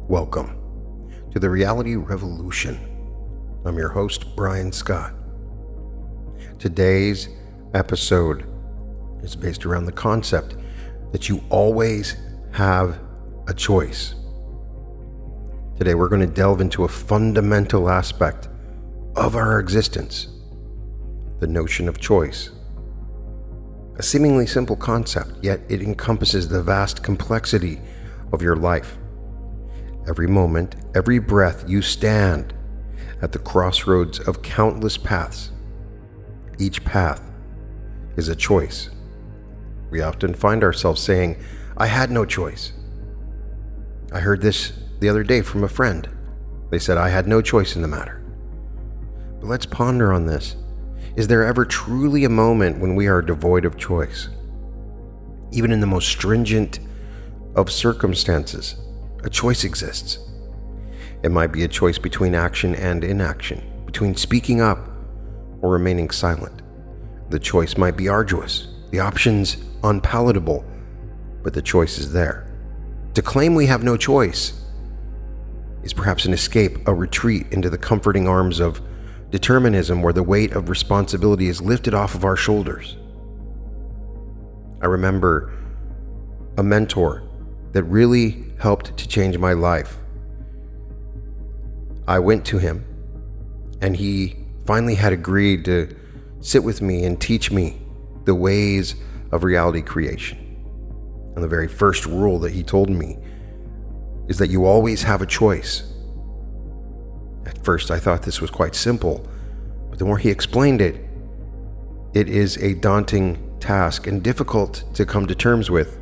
Welcome to the Reality Revolution. I'm your host, Brian Scott. Today's episode is based around the concept that you always have a choice. Today we're going to delve into a fundamental aspect of our existence, the notion of choice. A seemingly simple concept, yet it encompasses the vast complexity of your life. Every moment, every breath, you stand at the crossroads of countless paths. Each path is a choice. We often find ourselves saying, I had no choice. I heard this the other day from a friend. They said, I had no choice in the matter. But let's ponder on this. Is there ever truly a moment when we are devoid of choice? Even in the most stringent of circumstances, a choice exists. It might be a choice between action and inaction, between speaking up or remaining silent. The choice might be arduous, the options unpalatable, but the choice is there. To claim we have no choice is perhaps an escape, a retreat into the comforting arms of determinism where the weight of responsibility is lifted off of our shoulders. I remember a mentor that really helped to change my life. I went to him and he finally had agreed to sit with me and teach me the ways of reality creation. And the very first rule that he told me is that you always have a choice. At first I thought this was quite simple, but the more he explained it, it is a daunting task and difficult to come to terms with.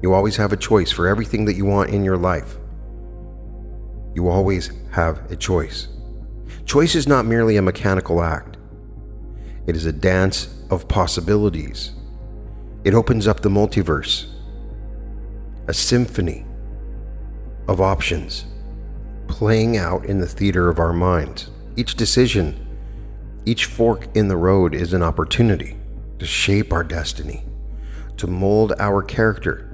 You always have a choice for everything that you want in your life. You always have a choice. Choice is not merely a mechanical act. It is a dance of possibilities. It opens up the multiverse, a symphony of options playing out in the theater of our minds. Each decision, each fork in the road is an opportunity to shape our destiny, to mold our character.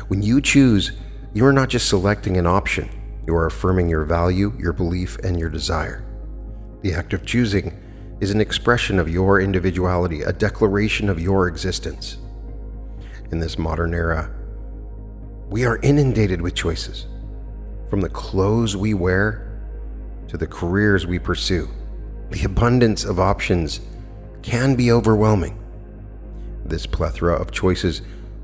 When you choose, you are not just selecting an option, you are affirming your value, your belief, and your desire. The act of choosing is an expression of your individuality, a declaration of your existence. In this modern era, we are inundated with choices, from the clothes we wear to the careers we pursue. The abundance of options can be overwhelming. This plethora of choices,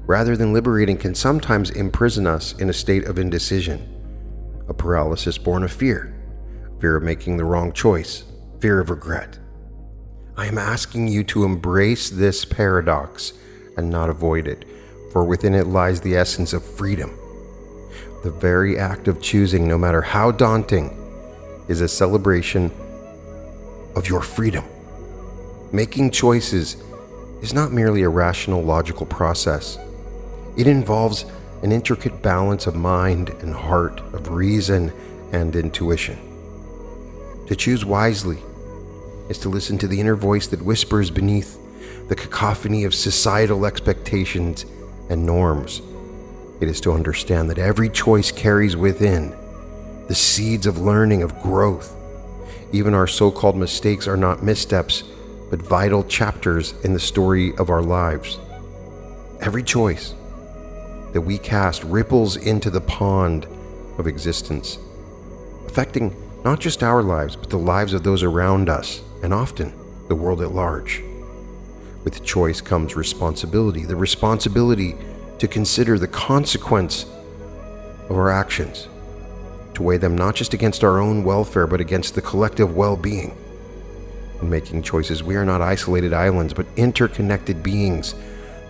rather than liberating, can sometimes imprison us in a state of indecision, a paralysis born of fear of making the wrong choice, fear of regret. I am asking you to embrace this paradox and not avoid it, for within it lies the essence of freedom. The very act of choosing, no matter how daunting, is a celebration of your freedom. Making choices is not merely a rational, logical process. It involves an intricate balance of mind and heart, of reason and intuition. To choose wisely is to listen to the inner voice that whispers beneath the cacophony of societal expectations and norms. It is to understand that every choice carries within the seeds of learning, of growth. Even our so-called mistakes are not missteps, but vital chapters in the story of our lives. Every choice that we cast ripples into the pond of existence, affecting not just our lives, but the lives of those around us, and often the world at large. With choice comes responsibility, the responsibility to consider the consequence of our actions, to weigh them not just against our own welfare, but against the collective well-being. In making choices, we are not isolated islands, but interconnected beings,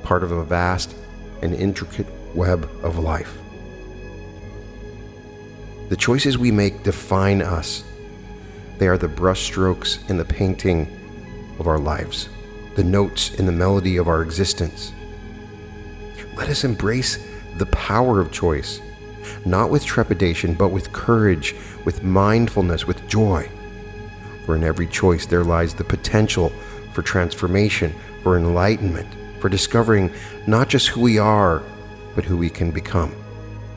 part of a vast and intricate web of life. The choices we make define us. They are the brushstrokes in the painting of our lives, the notes in the melody of our existence. Let us embrace the power of choice, not with trepidation, but with courage, with mindfulness, with joy. For in every choice there lies the potential for transformation, for enlightenment, for discovering not just who we are, but who we can become.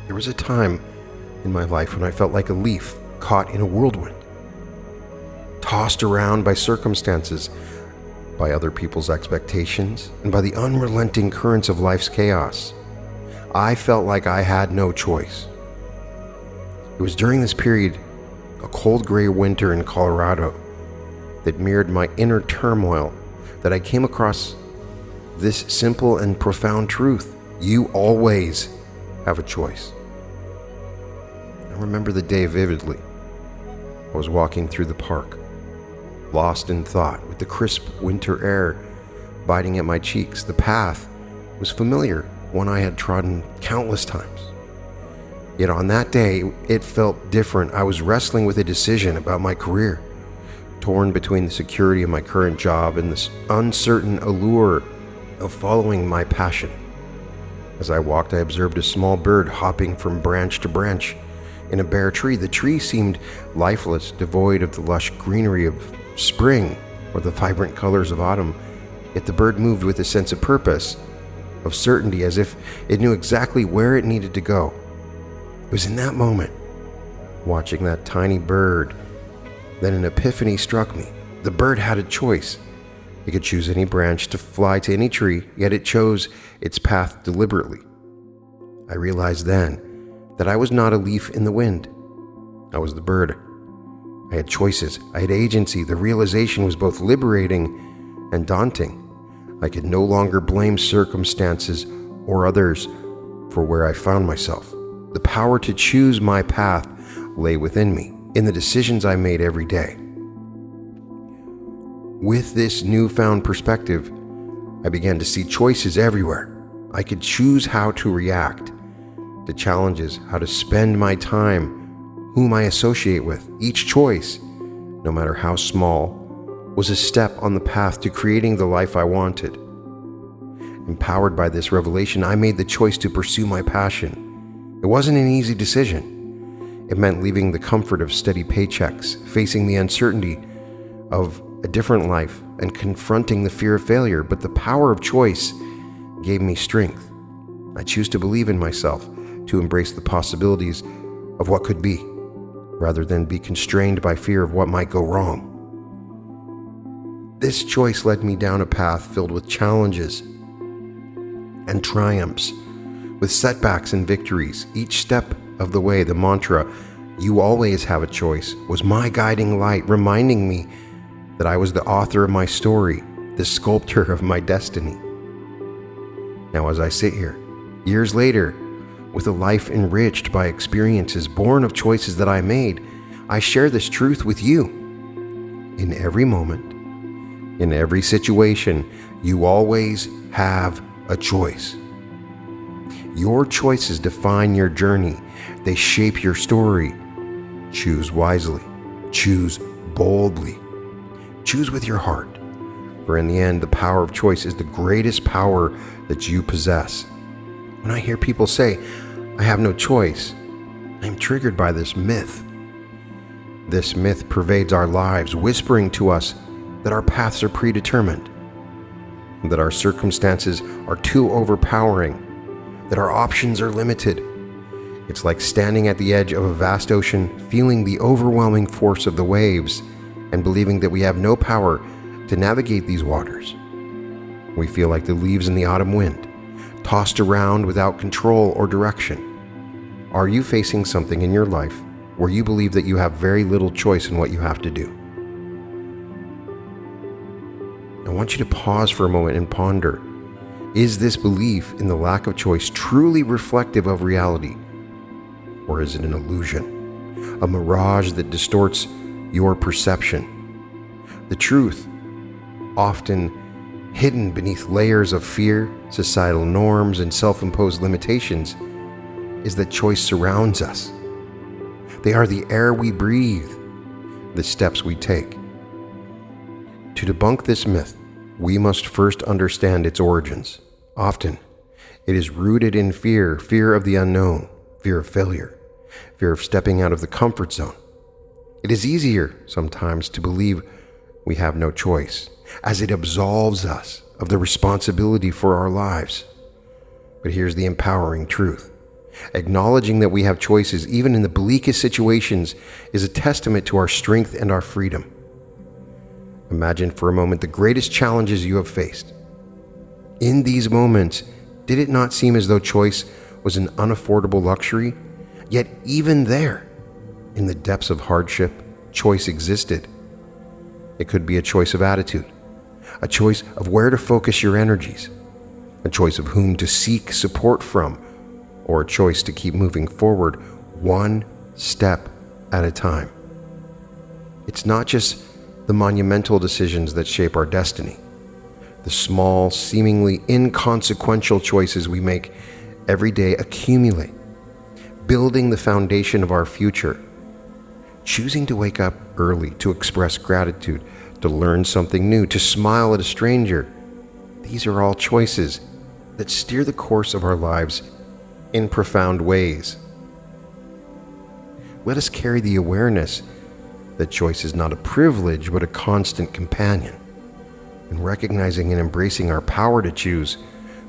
There was a time in my life when I felt like a leaf caught in a whirlwind, tossed around by circumstances, by other people's expectations, and by the unrelenting currents of life's chaos. I felt like I had no choice. It was during this period, a cold gray winter in Colorado, that mirrored my inner turmoil, that I came across this simple and profound truth. You always have a choice. I remember the day vividly. I was walking through the park, lost in thought, with the crisp winter air biting at my cheeks. The path was familiar, one I had trodden countless times. Yet on that day, it felt different. I was wrestling with a decision about my career, torn between the security of my current job and this uncertain allure of following my passion. As I walked, I observed a small bird hopping from branch to branch in a bare tree. The tree seemed lifeless, devoid of the lush greenery of spring or the vibrant colors of autumn. Yet the bird moved with a sense of purpose, of certainty, as if it knew exactly where it needed to go. It was in that moment, watching that tiny bird, that an epiphany struck me. The bird had a choice. It could choose any branch to fly to any tree, yet it chose its path deliberately. I realized then that I was not a leaf in the wind. I was the bird. I had choices. I had agency. The realization was both liberating and daunting. I could no longer blame circumstances or others for where I found myself. The power to choose my path lay within me, in the decisions I made every day. With this newfound perspective, I began to see choices everywhere. I could choose how to react to challenges, how to spend my time, whom I associate with. Each choice, no matter how small, was a step on the path to creating the life I wanted. Empowered by this revelation, I made the choice to pursue my passion. It wasn't an easy decision. It meant leaving the comfort of steady paychecks, facing the uncertainty of a different life, and confronting the fear of failure. But the power of choice gave me strength. I choose to believe in myself, to embrace the possibilities of what could be, rather than be constrained by fear of what might go wrong. This choice led me down a path filled with challenges and triumphs, with setbacks and victories. Each step of the way, the mantra, "You always have a choice," was my guiding light, reminding me that I was the author of my story, the sculptor of my destiny. Now, as I sit here, years later, with a life enriched by experiences born of choices that I made, I share this truth with you. In every moment, in every situation, you always have a choice. Your choices define your journey. They shape your story. Choose wisely. Choose boldly. Choose with your heart. For in the end, the power of choice is the greatest power that you possess. When I hear people say, "I have no choice," I am triggered by this myth. This myth pervades our lives, whispering to us that our paths are predetermined, that our circumstances are too overpowering, that our options are limited. It's like standing at the edge of a vast ocean, feeling the overwhelming force of the waves, and believing that we have no power to navigate these waters. We feel like the leaves in the autumn wind, tossed around without control or direction. Are you facing something in your life where you believe that you have very little choice in what you have to do? I want you to pause for a moment and ponder. Is this belief in the lack of choice truly reflective of reality? Or is it an illusion, a mirage that distorts your perception? The truth, often hidden beneath layers of fear, societal norms, and self-imposed limitations, is that choice surrounds us. They are the air we breathe, the steps we take. To debunk this myth, we must first understand its origins. Often, it is rooted in fear, fear of the unknown, fear of failure, fear of stepping out of the comfort zone. It is easier sometimes to believe we have no choice, as it absolves us of the responsibility for our lives. But here's the empowering truth. Acknowledging that we have choices, even in the bleakest situations, is a testament to our strength and our freedom. Imagine for a moment the greatest challenges you have faced. In these moments, did it not seem as though choice was an unaffordable luxury? Yet even there, in the depths of hardship, choice existed. It could be a choice of attitude, a choice of where to focus your energies, a choice of whom to seek support from, or a choice to keep moving forward one step at a time. It's not just the monumental decisions that shape our destiny. The small, seemingly inconsequential choices we make every day accumulate, building the foundation of our future. Choosing to wake up early, to express gratitude, to learn something new, to smile at a stranger. These are all choices that steer the course of our lives in profound ways. Let us carry the awareness that choice is not a privilege, but a constant companion. In recognizing and embracing our power to choose,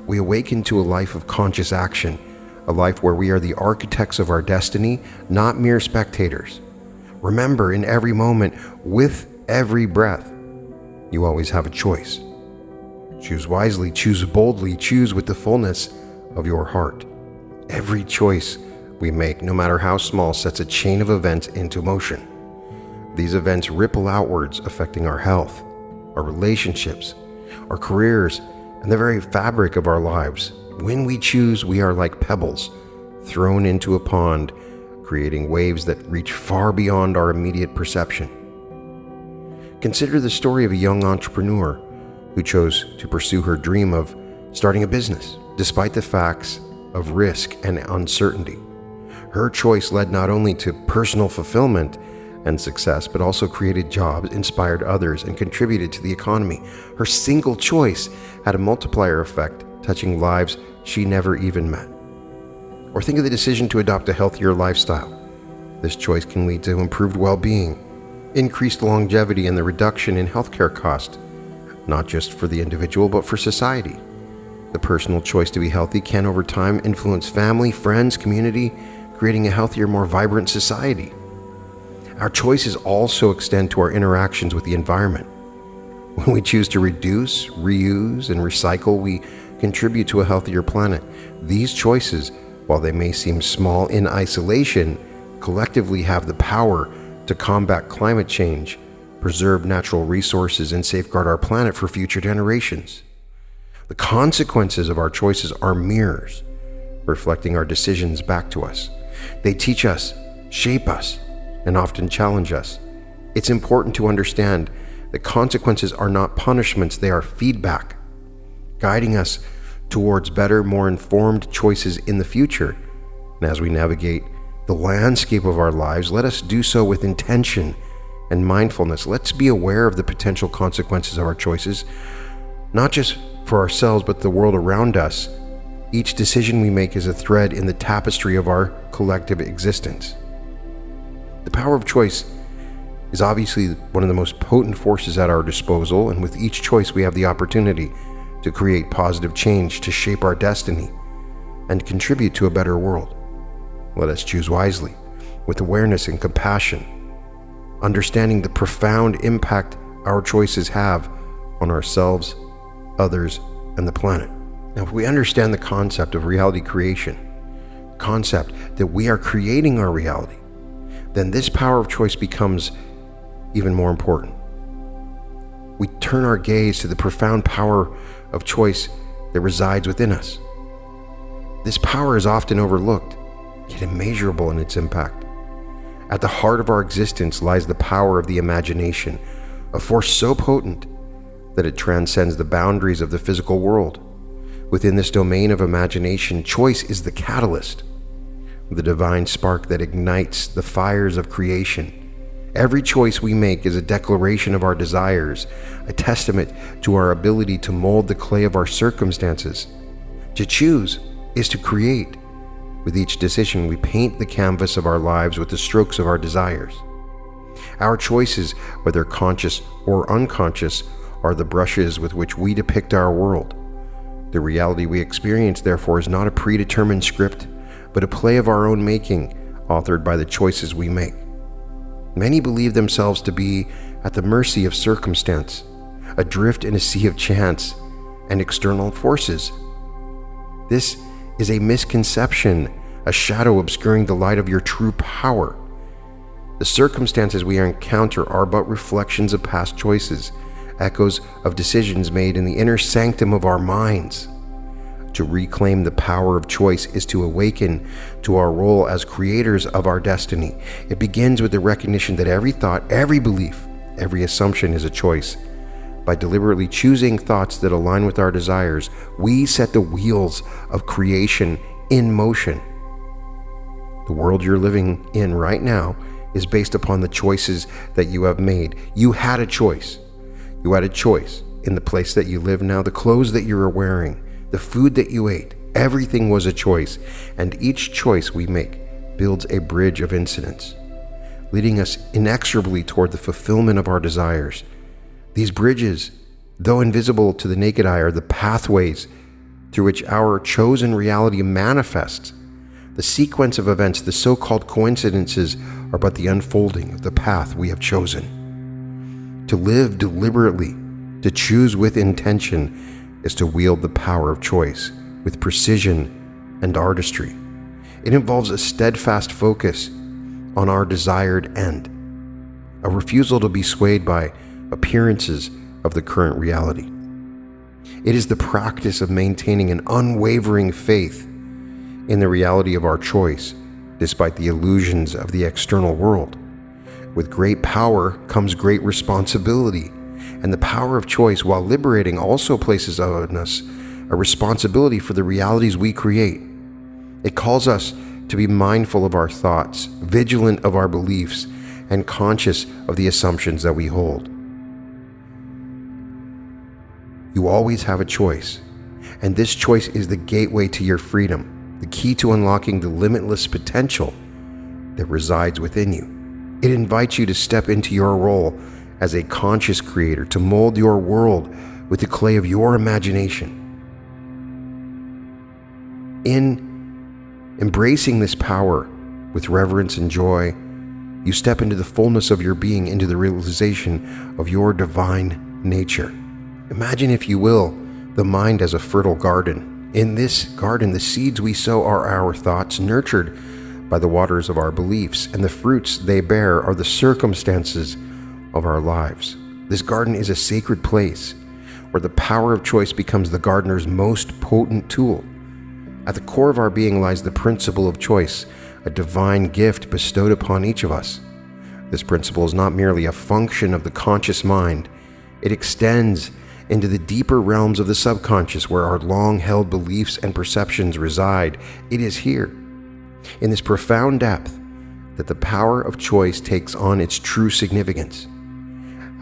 we awaken to a life of conscious action, a life where we are the architects of our destiny, not mere spectators. Remember, in every moment, with every breath, you always have a choice. Choose wisely, choose boldly, choose with the fullness of your heart. Every choice we make, no matter how small, sets a chain of events into motion. These events ripple outwards, affecting our health, our relationships, our careers, and the very fabric of our lives. When we choose, we are like pebbles thrown into a pond, creating waves that reach far beyond our immediate perception. Consider the story of a young entrepreneur who chose to pursue her dream of starting a business, despite the facts of risk and uncertainty. Her choice led not only to personal fulfillment and success, but also created jobs, inspired others, and contributed to the economy. Her single choice had a multiplier effect, touching lives she never even met. Or think of the decision to adopt a healthier lifestyle. This choice can lead to improved well-being, increased longevity, and the reduction in healthcare costs, not just for the individual, but for society. The personal choice to be healthy can, over time, influence family, friends, community, creating a healthier, more vibrant society. Our choices also extend to our interactions with the environment. When we choose to reduce, reuse, and recycle, we contribute to a healthier planet. These choices, while they may seem small in isolation, collectively have the power to combat climate change, preserve natural resources, and safeguard our planet for future generations. The consequences of our choices are mirrors, reflecting our decisions back to us. They teach us, shape us, and often challenge us. It's important to understand that consequences are not punishments, they are feedback, guiding us towards better, more informed choices in the future. And as we navigate the landscape of our lives, let us do so with intention and mindfulness. Let's be aware of the potential consequences of our choices, not just for ourselves, but the world around us. Each decision we make is a thread in the tapestry of our collective existence. The power of choice is obviously one of the most potent forces at our disposal, and with each choice we have the opportunity to create positive change, to shape our destiny, and contribute to a better world. Let us choose wisely, with awareness and compassion, understanding the profound impact our choices have on ourselves, others, and the planet. Now, if we understand the concept of reality creation, the concept that we are creating our reality, then this power of choice becomes even more important. We turn our gaze to the profound power of choice that resides within us. This power is often overlooked, yet immeasurable in its impact. At the heart of our existence lies the power of the imagination, a force so potent that it transcends the boundaries of the physical world. Within this domain of imagination, choice is the catalyst, the divine spark that ignites the fires of creation. Every choice we make is a declaration of our desires, a testament to our ability to mold the clay of our circumstances. To choose is to create. With each decision, we paint the canvas of our lives with the strokes of our desires. Our choices, whether conscious or unconscious, are the brushes with which we depict our world. The reality we experience, therefore, is not a predetermined script, but a play of our own making, authored by the choices we make. Many believe themselves to be at the mercy of circumstance, adrift in a sea of chance and external forces. This is a misconception, a shadow obscuring the light of your true power. The circumstances we encounter are but reflections of past choices, echoes of decisions made in the inner sanctum of our minds. To reclaim the power of choice is to awaken to our role as creators of our destiny. It begins with the recognition that every thought, every belief, every assumption is a choice. By deliberately choosing thoughts that align with our desires, we set the wheels of creation in motion. The world you're living in right now is based upon the choices that you have made. You had a choice. You had a choice in the place that you live now, the clothes that you are wearing, the food that you ate. Everything was a choice, and each choice we make builds a bridge of incidents, leading us inexorably toward the fulfillment of our desires. These bridges, though invisible to the naked eye, are the pathways through which our chosen reality manifests. The sequence of events, the so-called coincidences, are but the unfolding of the path we have chosen. To live deliberately, to choose with intention, is to wield the power of choice with precision and artistry. It involves a steadfast focus on our desired end, a refusal to be swayed by appearances of the current reality. It is the practice of maintaining an unwavering faith in the reality of our choice, despite the illusions of the external world. With great power comes great responsibility, and the power of choice, while liberating, also places on us a responsibility for the realities we create. It calls us to be mindful of our thoughts, vigilant of our beliefs, and conscious of the assumptions that we hold. You always have a choice, and this choice is the gateway to your freedom, the key to unlocking the limitless potential that resides within you. It invites you to step into your role as a conscious creator, to mold your world with the clay of your imagination. In embracing this power with reverence and joy, you step into the fullness of your being, into the realization of your divine nature. Imagine, if you will, the mind as a fertile garden. In this garden, the seeds we sow are our thoughts, nurtured by the waters of our beliefs, and the fruits they bear are the circumstances of our lives. This garden is a sacred place where the power of choice becomes the gardener's most potent tool. At the core of our being lies the principle of choice, a divine gift bestowed upon each of us. This principle is not merely a function of the conscious mind. It extends into the deeper realms of the subconscious, where our long-held beliefs and perceptions reside. It is here, in this profound depth, that the power of choice takes on its true significance.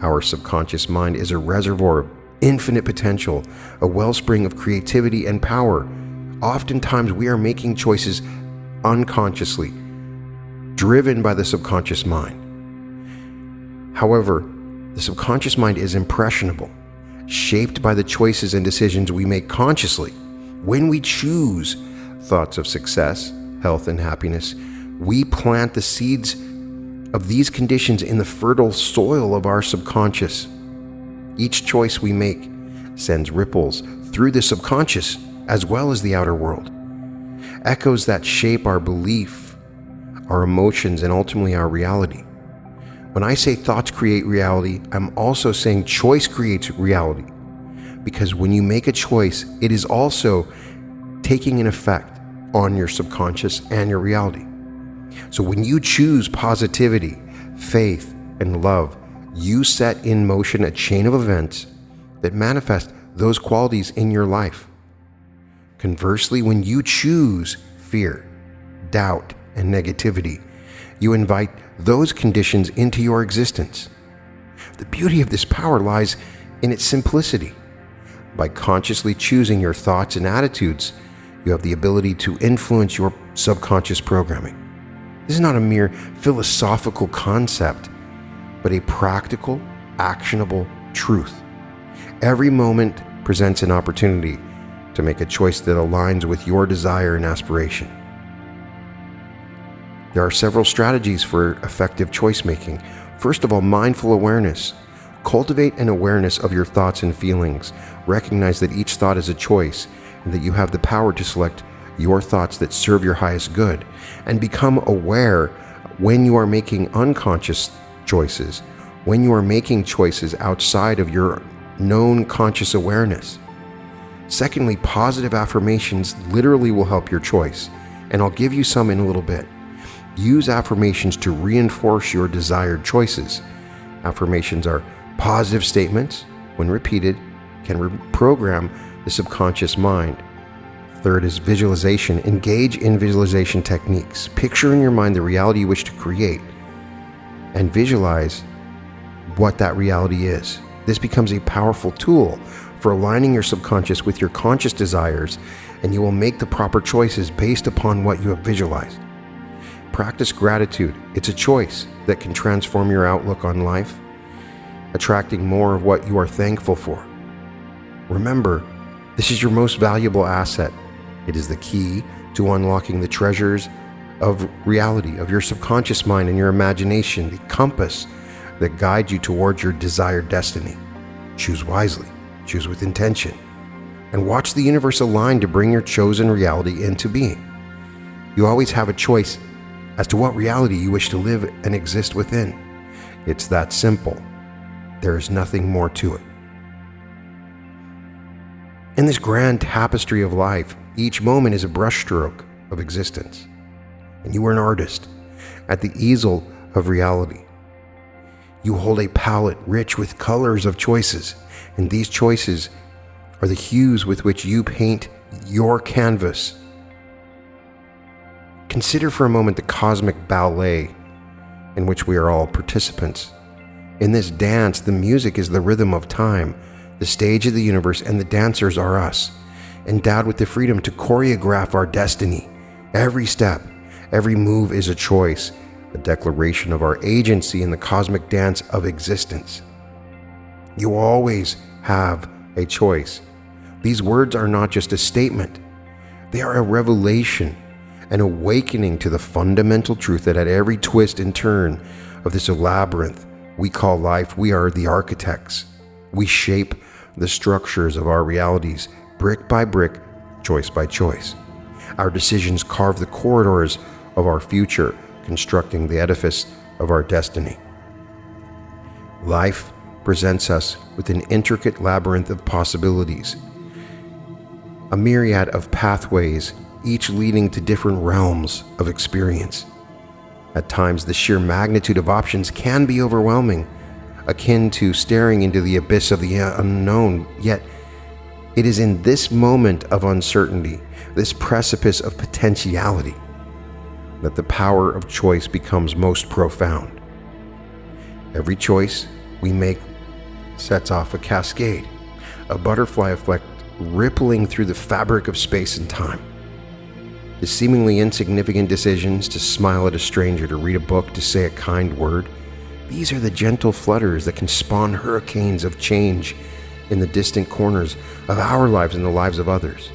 Our subconscious mind is a reservoir of infinite potential, a wellspring of creativity and power. Oftentimes we are making choices unconsciously, driven by the subconscious mind. However, the subconscious mind is impressionable, shaped by the choices and decisions we make consciously. When we choose thoughts of success, health, and happiness, we plant the seeds of these conditions in the fertile soil of our subconscious. Each choice we make sends ripples through the subconscious as well as the outer world, echoes that shape our belief, our emotions, and ultimately our reality. When I say thoughts create reality, I'm also saying choice creates reality. Because when you make a choice, it is also taking an effect on your subconscious and your reality. So when you choose positivity, faith, and love, you set in motion a chain of events that manifest those qualities in your life. Conversely, when you choose fear, doubt, and negativity, you invite those conditions into your existence. The beauty of this power lies in its simplicity. By consciously choosing your thoughts and attitudes, you have the ability to influence your subconscious programming. This is not a mere philosophical concept, but a practical, actionable truth. Every moment presents an opportunity to make a choice that aligns with your desire and aspiration. There are several strategies for effective choice making. First of all, mindful awareness. Cultivate an awareness of your thoughts and feelings. Recognize that each thought is a choice and that you have the power to select your thoughts that serve your highest good. And become aware when you are making unconscious choices, when you are making choices outside of your known conscious awareness. Secondly, positive affirmations literally will help your choice, and I'll give you some in a little bit. Use affirmations to reinforce your desired choices. Affirmations are positive statements, when repeated, can reprogram the subconscious mind. Third is visualization. Engage in visualization techniques. Picture in your mind the reality you wish to create and visualize what that reality is. This becomes a powerful tool for aligning your subconscious with your conscious desires, and you will make the proper choices based upon what you have visualized. Practice gratitude. It's a choice that can transform your outlook on life, attracting more of what you are thankful for. Remember, this is your most valuable asset. It is the key to unlocking the treasures of reality, of your subconscious mind and your imagination, the compass that guides you towards your desired destiny. Choose wisely, choose with intention, and watch the universe align to bring your chosen reality into being. You always have a choice as to what reality you wish to live and exist within. It's that simple. There is nothing more to it. In this grand tapestry of life, each moment is a brushstroke of existence, and you are an artist at the easel of reality. You hold a palette rich with colors of choices, and these choices are the hues with which you paint your canvas. Consider for a moment the cosmic ballet in which we are all participants. In this dance, the music is the rhythm of time, the stage of the universe, and the dancers are us, endowed with the freedom to choreograph our destiny. Every step, every move is a choice, a declaration of our agency in the cosmic dance of existence. You always have a choice. These words are not just a statement. They are a revelation, an awakening to the fundamental truth that at every twist and turn of this labyrinth we call life, we are the architects. We shape the structures of our realities, brick by brick, choice by choice. Our decisions carve the corridors of our future, constructing the edifice of our destiny. Life presents us with an intricate labyrinth of possibilities, a myriad of pathways, each leading to different realms of experience. At times, the sheer magnitude of options can be overwhelming, akin to staring into the abyss of the unknown. Yet, it is in this moment of uncertainty, this precipice of potentiality, that the power of choice becomes most profound. Every choice we make sets off a cascade, a butterfly effect rippling through the fabric of space and time. The seemingly insignificant decisions to smile at a stranger, to read a book, to say a kind word, these are the gentle flutters that can spawn hurricanes of change in the distant corners of our lives and the lives of others.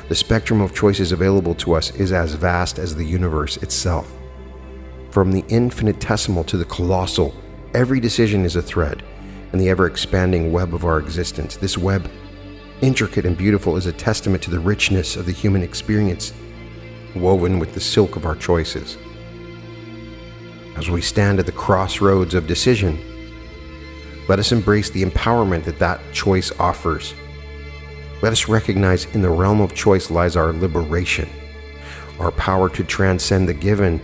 The spectrum of choices available to us is as vast as the universe itself. From the infinitesimal to the colossal, every decision is a thread in the ever-expanding web of our existence. This web, intricate and beautiful, is a testament to the richness of the human experience, woven with the silk of our choices. As we stand at the crossroads of decision, let us embrace the empowerment that choice offers. Let us recognize in the realm of choice lies our liberation, our power to transcend the given,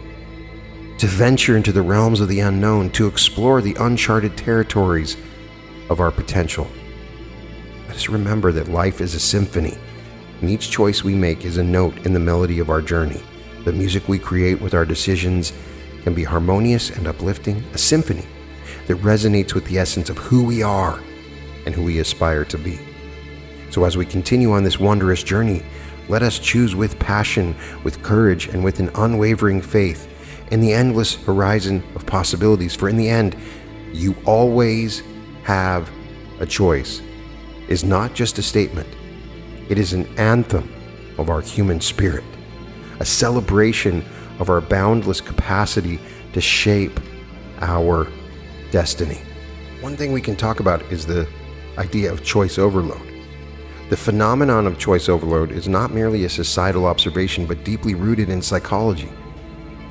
to venture into the realms of the unknown, to explore the uncharted territories of our potential. Let us remember that life is a symphony, and each choice we make is a note in the melody of our journey. The music we create with our decisions can be harmonious and uplifting, a symphony that resonates with the essence of who we are and who we aspire to be. So as we continue on this wondrous journey, let us choose with passion, with courage, and with an unwavering faith in the endless horizon of possibilities. For in the end, you always have a choice. Is not just a statement. It is an anthem of our human spirit, a celebration of our boundless capacity to shape our destiny. One thing we can talk about is the idea of choice overload. The phenomenon of choice overload is not merely a societal observation, but deeply rooted in psychology.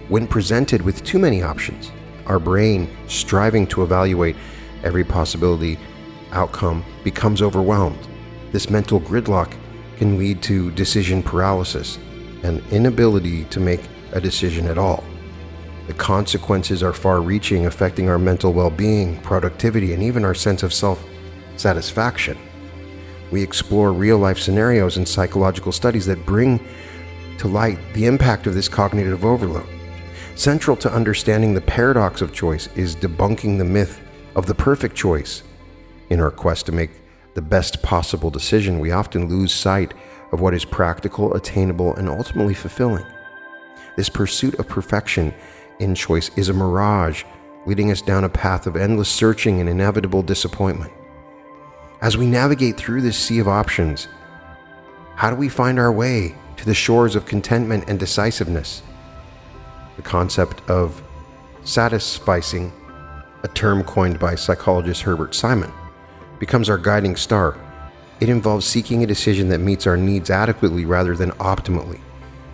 When presented with too many options, our brain, striving to evaluate every possibility outcome, becomes overwhelmed. This mental gridlock can lead to decision paralysis and inability to make a decision at all. The consequences are far-reaching, affecting our mental well-being, productivity, and even our sense of self-satisfaction. We explore real-life scenarios and psychological studies that bring to light the impact of this cognitive overload. Central to understanding the paradox of choice is debunking the myth of the perfect choice. In our quest to make the best possible decision, we often lose sight of what is practical, attainable, and ultimately fulfilling. This pursuit of perfection in choice is a mirage, leading us down a path of endless searching and inevitable disappointment. As we navigate through this sea of options, how do we find our way to the shores of contentment and decisiveness? The concept of satisficing, a term coined by psychologist Herbert Simon, becomes our guiding star. It involves seeking a decision that meets our needs adequately rather than optimally.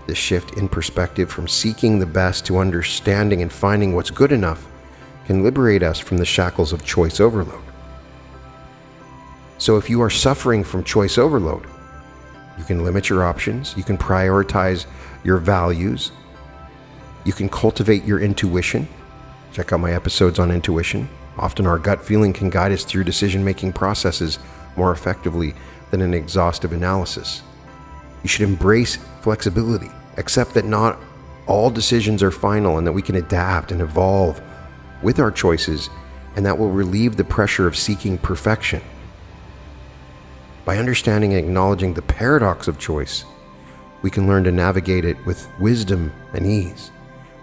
This shift in perspective from seeking the best to understanding and finding what's good enough can liberate us from the shackles of choice overload. So if you are suffering from choice overload, you can limit your options, you can prioritize your values, you can cultivate your intuition. Check out my episodes on intuition. Often our gut feeling can guide us through decision-making processes more effectively than an exhaustive analysis. You should embrace flexibility, accept that not all decisions are final and that we can adapt and evolve with our choices, and that will relieve the pressure of seeking perfection. By understanding and acknowledging the paradox of choice, we can learn to navigate it with wisdom and ease.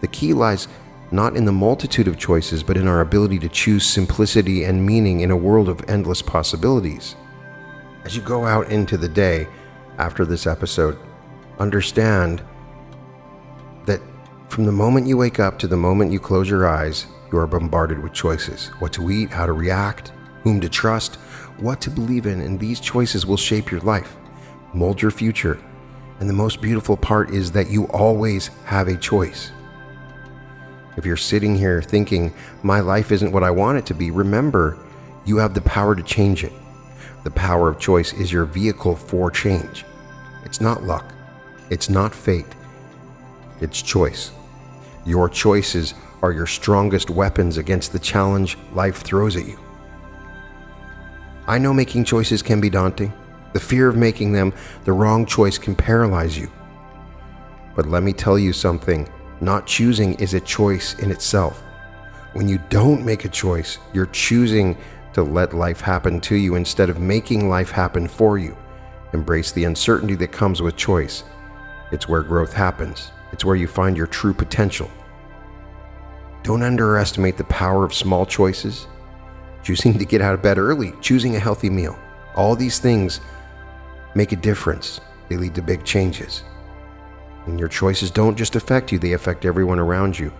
The key lies not in the multitude of choices, but in our ability to choose simplicity and meaning in a world of endless possibilities. As you go out into the day after this episode, understand that from the moment you wake up to the moment you close your eyes, you are bombarded with choices. What to eat, how to react, whom to trust, what to believe in, and these choices will shape your life, mold your future. And the most beautiful part is that you always have a choice. If you're sitting here thinking, my life isn't what I want it to be, remember, you have the power to change it. The power of choice is your vehicle for change. It's not luck. It's not fate. It's choice. Your choices are your strongest weapons against the challenge life throws at you. I know making choices can be daunting. The fear of making them the wrong choice can paralyze you. But let me tell you something. Not choosing is a choice in itself. When you don't make a choice, you're choosing to let life happen to you instead of making life happen for you. Embrace the uncertainty that comes with choice. It's where growth happens. It's where you find your true potential. Don't underestimate the power of small choices. Choosing to get out of bed early, choosing a healthy meal. All these things make a difference. They lead to big changes. And your choices don't just affect you, they affect everyone around you.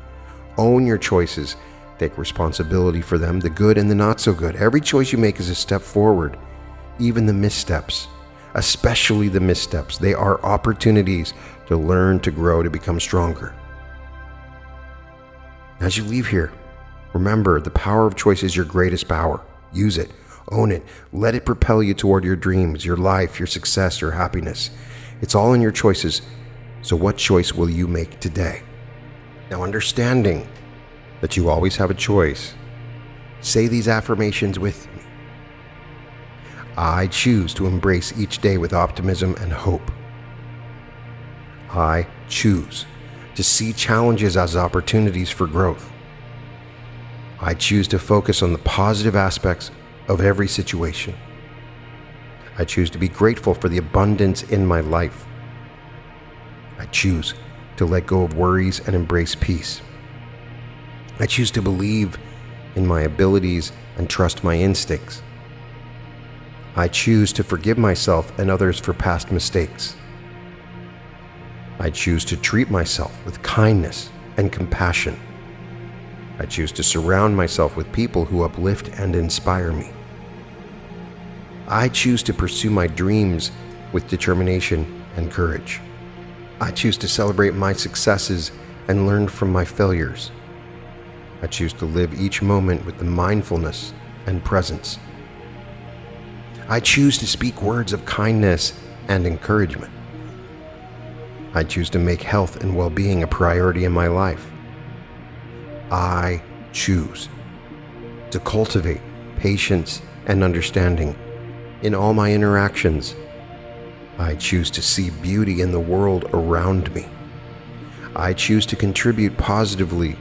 Own your choices. Take responsibility for them, the good and the not so good. Every choice you make is a step forward. Even the missteps, especially the missteps, they are opportunities to learn, to grow, to become stronger. As you leave here, remember, the power of choice is your greatest power. Use it. Own it. Let it propel you toward your dreams, your life, your success, your happiness. It's all in your choices. So what choice will you make today? Now, understanding that you always have a choice, say these affirmations with me. I choose to embrace each day with optimism and hope. I choose to see challenges as opportunities for growth. I choose to focus on the positive aspects of every situation. I choose to be grateful for the abundance in my life. I choose to let go of worries and embrace peace. I choose to believe in my abilities and trust my instincts. I choose to forgive myself and others for past mistakes. I choose to treat myself with kindness and compassion. I choose to surround myself with people who uplift and inspire me. I choose to pursue my dreams with determination and courage. I choose to celebrate my successes and learn from my failures. I choose to live each moment with the mindfulness and presence. I choose to speak words of kindness and encouragement. I choose to make health and well-being a priority in my life. I choose to cultivate patience and understanding in all my interactions. I choose to see beauty in the world around me. I choose to contribute positively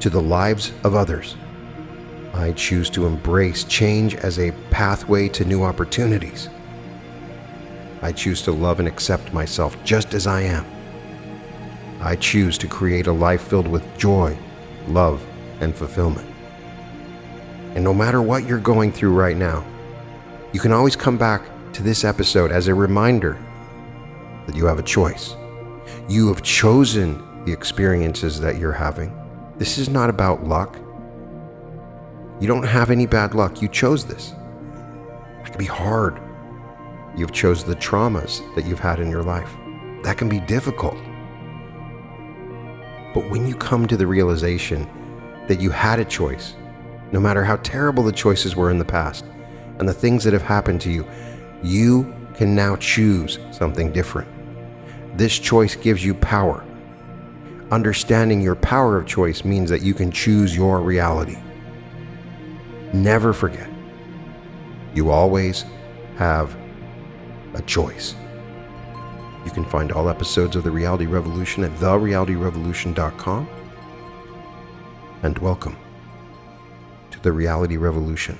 to the lives of others. I choose to embrace change as a pathway to new opportunities. I choose to love and accept myself just as I am. I choose to create a life filled with joy, love, and fulfillment. And no matter what you're going through right now, you can always come back to this episode as a reminder that you have a choice. You have chosen the experiences that you're having. This is not about luck. You don't have any bad luck. You chose this. It can be hard. You've chosen the traumas that you've had in your life. That can be difficult. But when you come to the realization that you had a choice, no matter how terrible the choices were in the past and the things that have happened to you, you can now choose something different. This choice gives you power. Understanding your power of choice means that you can choose your reality. Never forget, you always have a choice. You can find all episodes of The Reality Revolution at therealityrevolution.com. And welcome to The Reality Revolution.